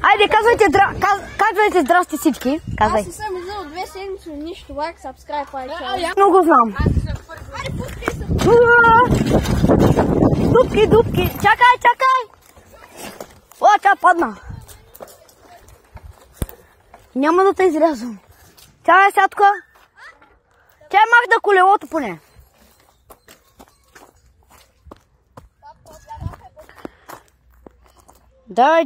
Айде, казвайте здрасти всички. Казвай. Аз не съм излизал 2 седмици, нищо, лайк, сабскрайб, пайча. Много знам. Дупки. Чакай. О, тя падна. Няма да те изрязвам. Тя е сядка. Тя махна колелото поне. Давай.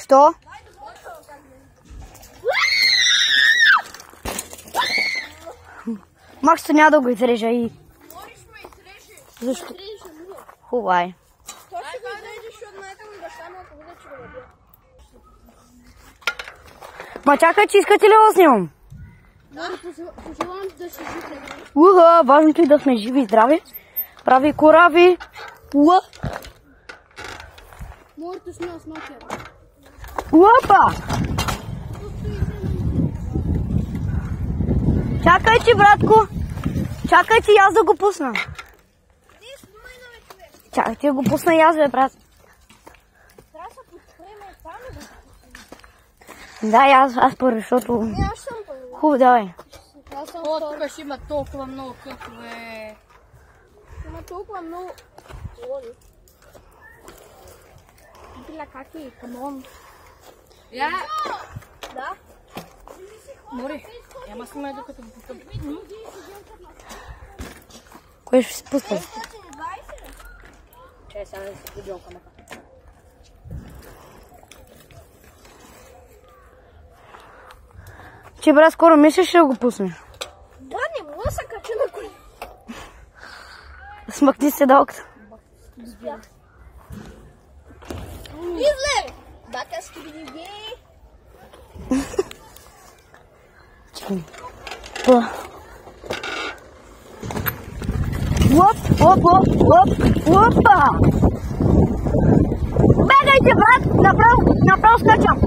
Що? Максто няма да го изрежа и... Защо? Хубай. Той ще го изрежа, защото майка ми баща му, ако видя, че го набия. Ма чакай, че искате ли да снимам? Пожелавам да си живи. Уха, важното е да сме живи и здрави. Прави корави. Уа. Моето снима с Nokia. Уапа! Чакай, че, братко. Чакай, че аз да го пусна. Чакай, че го пусна и аз, бе, брат. Трябва да се подпреме там, бе. Да, и аз първи, защото... Не, аз съм първи. Хубаво, давай. Аз съм О, втори. тук ще има толкова много късове. Има толкова много... Лоли. Била каки, камон. Я? Да? Мори, ама сме докато го потъп. Кое ще се пусна? Чай, сега да си подиал камъка. Че, брат, скоро мислиш да го пуснеш? Да, не мога да се кача на коли. Смъкни се долката. Изле! Бака скибиди гей! Чакай. Опа! Бегайте, брат! Направо скачам!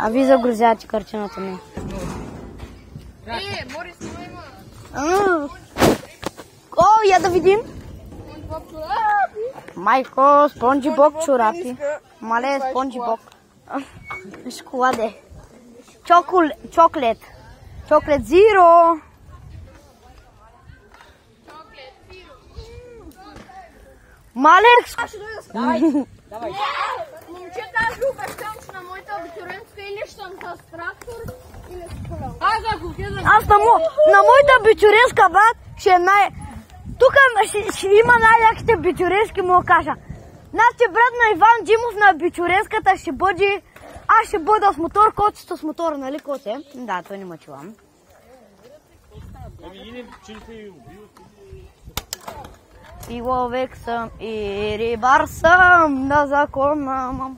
А ви загрузявате картината ми. Мори, снимай ма. О, я да видим. Майко, спонджи боб чорапи. Мале, спонджи боб. Шоколаде. Чоклет. Чоклет зиро. Мале. Давай. Момчета, аз ви обещам, че на моята абитуренска или щам с трактор, или с кола. Аз ако отида... Аз на моята абитуренска, брат, ще е Тук ще има най-яките абитуренски, му кажа. Значи, брат на Иван Димов на абитуренската ще бъде... Аз ще бъда с мотор, котчето с мотора, нали, коте? Да, той не ме чувам. И ловек съм, и рибар съм, на закона мам.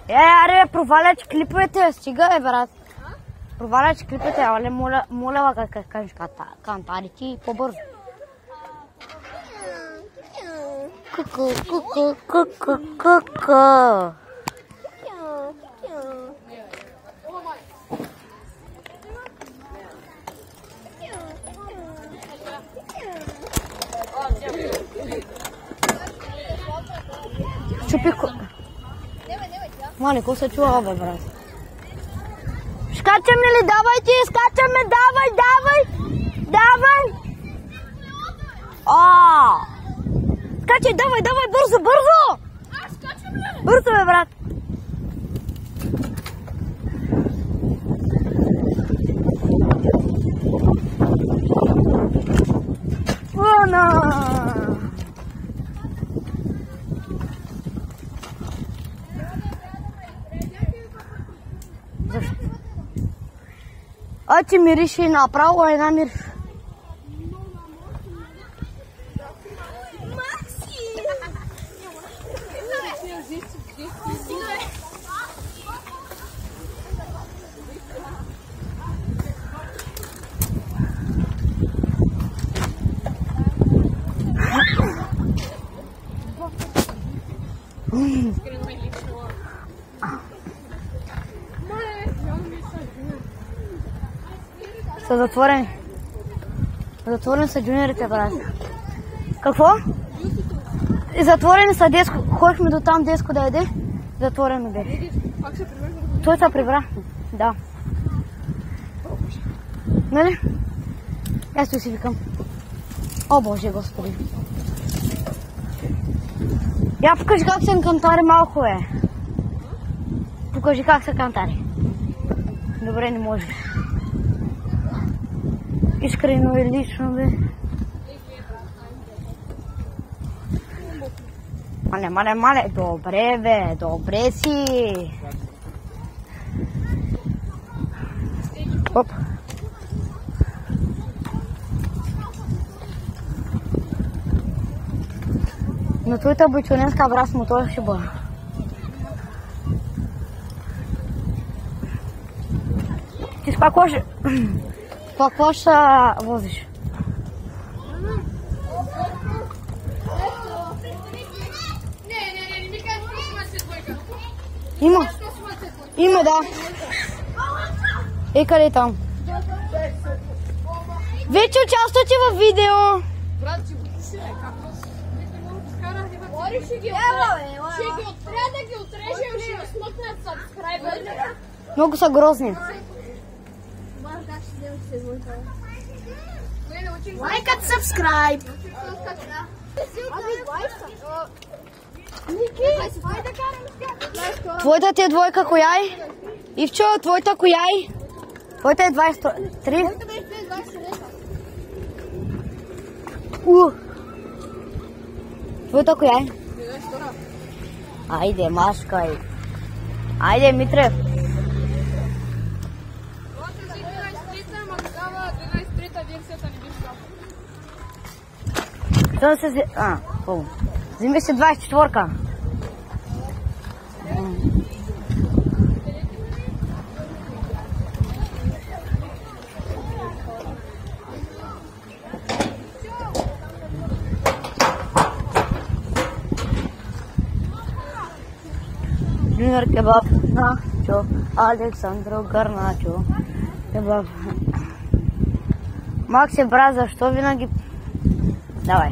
Аре, проваляч клиповете, стига, брат. Проваляч клиповете, але моля, как кажеш кантарите по-бързо. Ку-ку. Чупи. Мале, какво се чува, бе, брат? Скачаме ли? Давайте, скачаме, давай! Скачай, давай, бързо! Аз скачам ли? Бързо, бе, брат! А ти мирише направо, а една мириш. Са затворени. Затворени са джуниорите, брат. Какво? Затворени са детско. Ходихме до там детско да яде. Затворено бе. Той се прибра. Да. Нали? Аз си викам. О, Боже, Господи. Я покажи как се кантари малко, бе. Покажи как се кантари. Добре, не може. Искрено и лично, бе. Мале. Добре, бе. Добре си. Оп. Но твоята бучуненска брат с мотор ще бъде. Ти с какво ще возиш? Има, да. Къде е там? Вече участвате във видео. Брат, че го си река. Ще ги отря да ги отрежем и ще ги смъкнат сабскрайбър. Много са грозни. Лайкът, сабскрайб. Твоята ти е двойка, коя е? Ивчо, твоята коя е? Твоята е 23. Твоята коя е? Айде, Машкай. Айде, Митрев. Това се... Вземи си 24-ка. Junior kebab nacho, Александро Гарначо. Кебаб. Макси, брат, защо винаги... Давай.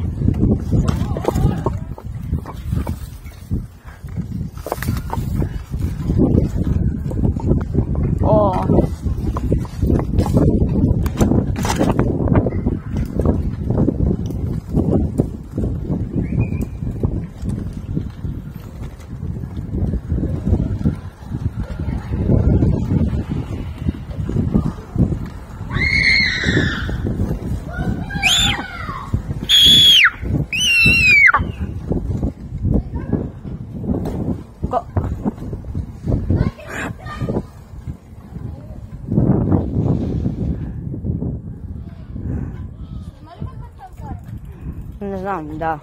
О. Не знам, да.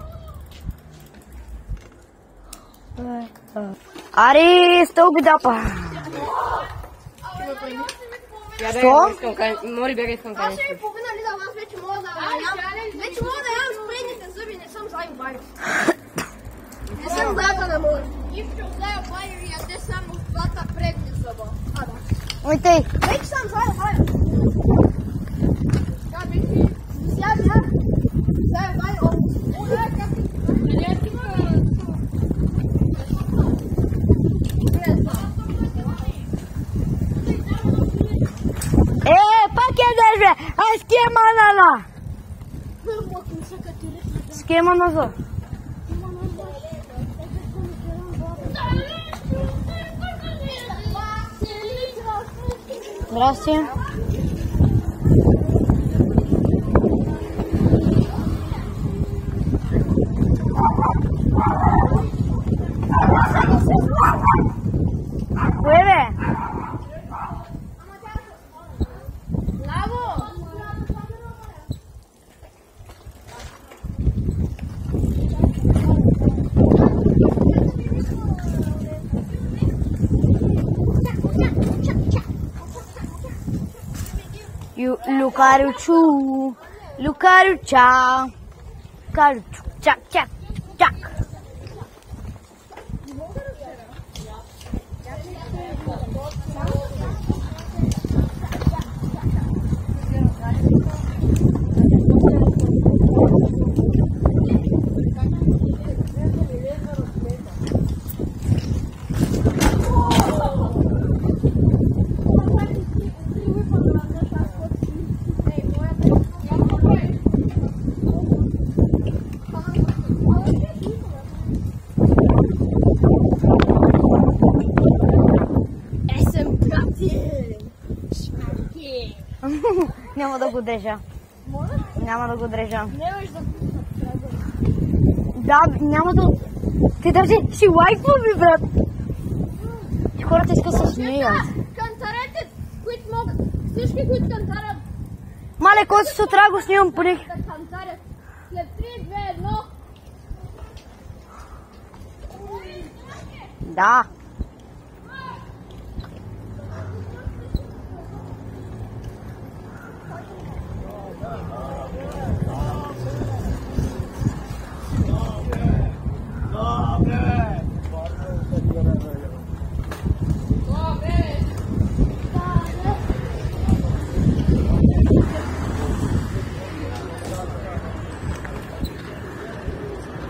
Ари, стълби дапа. Що? Мори, бягай, искам Аз ще ви половина ли да вас вече мога да ям. Вече мога да ям с предните зъби, не съм зай Байо. Не съм зата на море. Ивчо зая Байо и яде само с двата предни зъба. А, да. Ой, тъй. Вече съм зая Байо. Така, вече сега зая Байо. Пак ядеш, бе! Ай, скема нала! Скема назад. Здрасти. Кое, бе? Lucariu ciu, Lucariu cia, Lucariu ciac, ciac, ciac. Няма да го държа. Няма да го държа. Да, няма да... Ти даже си лайква ми, брат. Хората искат да се смеят. Кантарете, които могат, всички, които кантарят. Мале, който сутря го снимам по них. Кантарят. След 3, 2, 1. Да.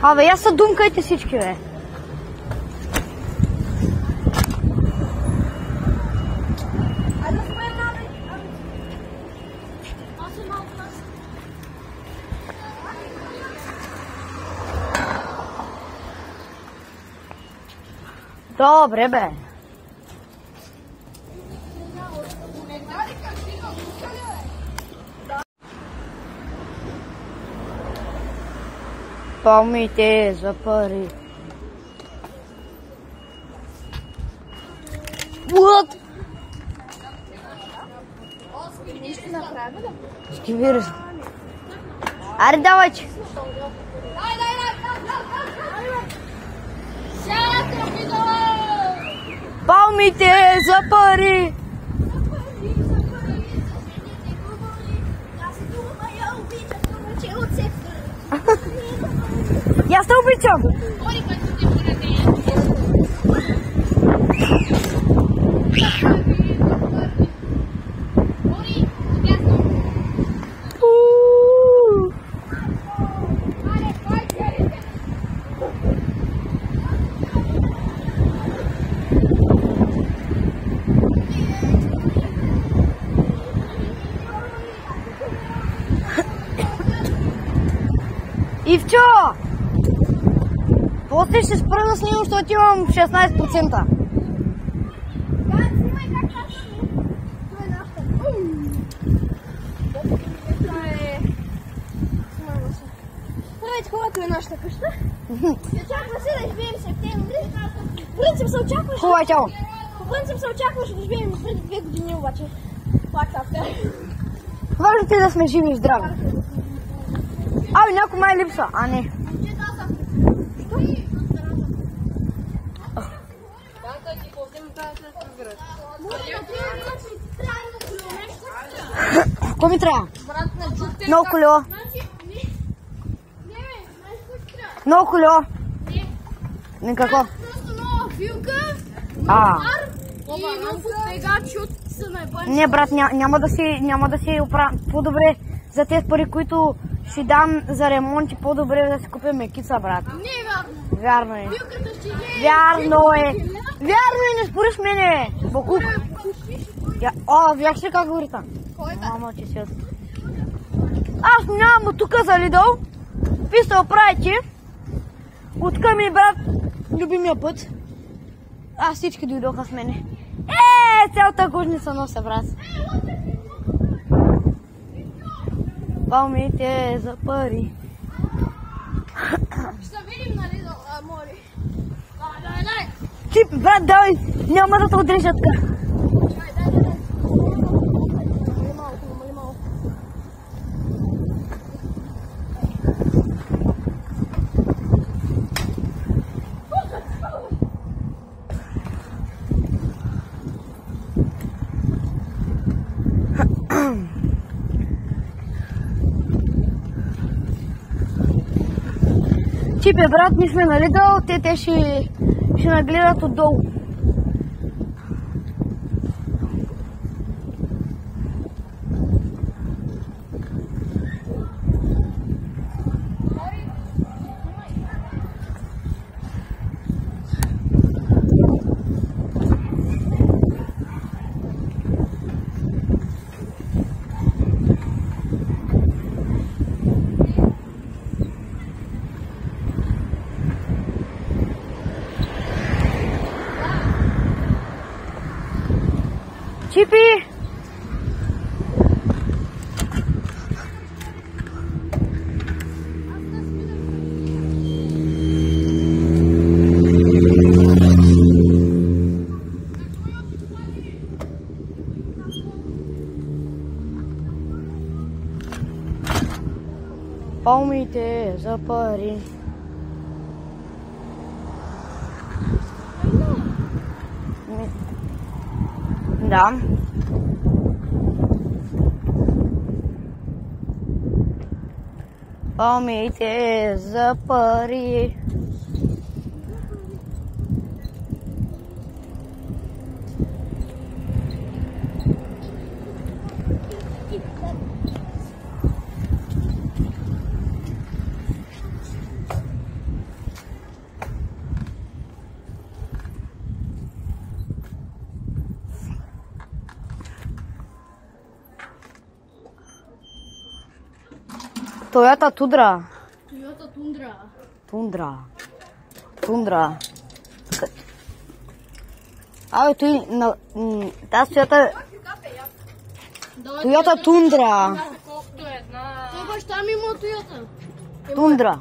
Абе, я са думкайте всички, бе. Добре, бе. Помните за пари. What? Нищо направила? Ще вирус. Аре, давай, че. Помните за пари. Я те обичам. Ивчо! После ще спра да снимам, защото имам 16%. Здравейте, хора, това е нашата къща. Очаква се да живеем в септември. По принцип се очакваше... Хубава тяло. По принцип се очакваше да живеем преди 2 години, обаче. Пак така. Важното е да сме живи и здрави. Ами, някой май липсва, а не. Какво ми трябва? Много колело. Много колело. Не какво? Просто нова филка, и нов тегач от сънайбани. Не, брат, няма да си оправя. По-добре за тези пари, които ще дам за ремонт и по-добре да си купя мекица, брат. Не е вярно. Вярно е. Филката ще е... Вярно е. Вярно е, не спориш мене. Бокук. Вяш ли как говори там? Кой е? Мама, че си. Аз нямам от тук за Лидъл. Писал правите. Откъм ми, брат, любимия път. Всички дойдоха с мене. Цялата кожница нося, брат. Помните за пари. Ще видим, нали, Мори. Дай. Ти, брат, давай, няма да те отрежат така. Дай. Намали малко. Чипе, брат, ние сме на Lidl, те ще нагледат отдолу. Чипи! Помните за пари. Да. Помните за пари. Toyota Tundra. Toyota Tundra. Тундра. Абе, той на тази Toyota Тундра. Той баща ми има Toyota. Тундра.